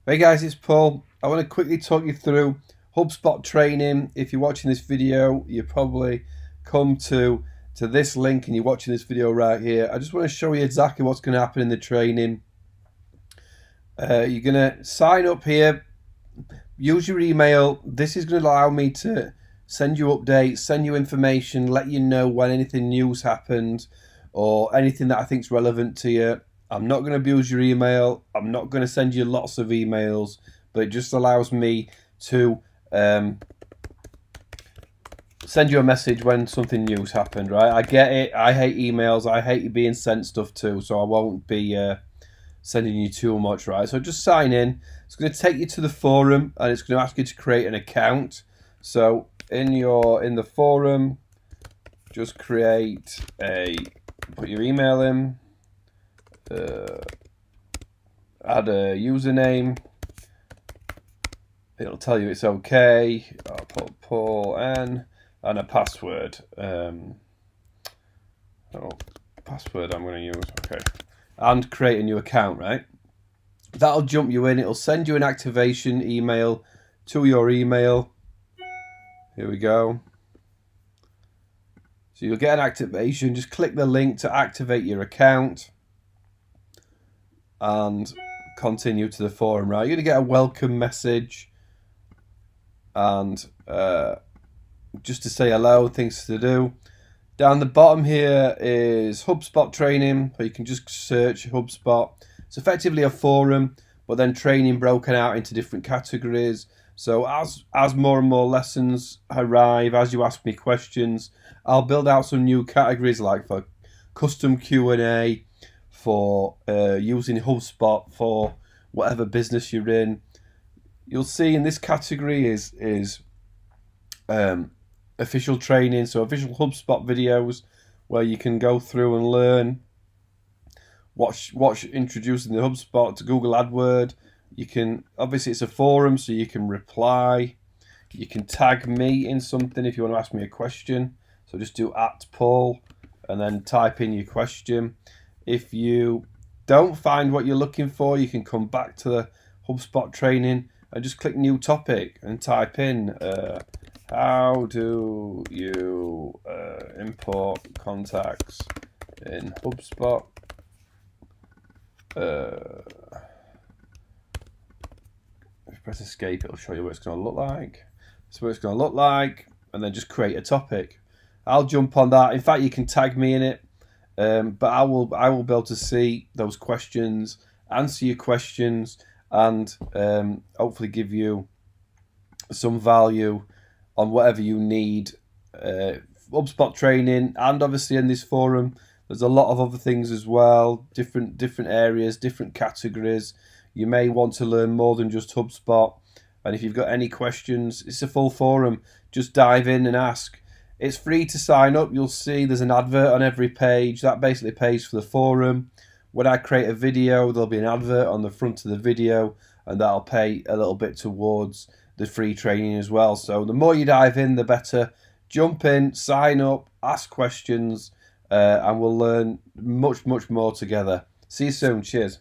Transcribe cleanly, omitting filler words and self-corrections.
Hey guys, it's Paul. I want to quickly talk you through Hubspot training. If you're watching this video, you probably come to this link and you're watching this video right here. I just want to show you exactly what's going to happen in the training. You're going to sign up here, use your email. This is going to allow me to send you updates, send you information, let you know when anything new's happened or anything that I think is relevant to you. I'm not going to abuse your email. I'm not going to send you lots of emails, but it just allows me to send you a message when something new's happened, right? I get it. I hate emails. I hate being sent stuff too, so I won't be sending you too much, right? So just sign in. It's going to take you to the forum, and it's going to ask you to create an account. So in the forum, just put your email in. Add a username. It'll tell you it's okay. I'll put Paul N and a password. Password I'm going to use. Okay, and create a new account. Right, that'll jump you in. It'll send you an activation email to your email. Here we go. So you'll get an activation. Just click the link to activate your account and continue to the forum, right? You're going to get a welcome message and just to say hello, things to do. Down the bottom here is Hubspot training, or you can just search Hubspot. It's effectively a forum, but then training broken out into different categories. So as more and more lessons arrive, as you ask me questions, I'll build out some new categories like for custom Q&A, for using HubSpot for whatever business you're in. You'll see in this category is official training, so official HubSpot videos where you can go through and learn. Watch introducing the HubSpot to Google AdWords. You can, obviously it's a forum, so you can reply. You can tag me in something if you want to ask me a question. So just do @Paul and then type in your question. If you don't find what you're looking for, you can come back to the HubSpot training and just click new topic and type in how do you import contacts in HubSpot. If you press escape, it'll show you what it's going to look like. That's what it's going to look like, and then just create a topic. I'll jump on that. In fact, you can tag me in it. But I will be able to see those questions, answer your questions, and hopefully give you some value on whatever you need. HubSpot training, and obviously in this forum, there's a lot of other things as well. Different areas, different categories. You may want to learn more than just HubSpot. And if you've got any questions, it's a full forum. Just dive in and ask. It's free to sign up. You'll see there's an advert on every page. That basically pays for the forum. When I create a video, there'll be an advert on the front of the video, and that'll pay a little bit towards the free training as well. So the more you dive in, the better. Jump in, sign up, ask questions, and we'll learn much more together. See you soon. Cheers.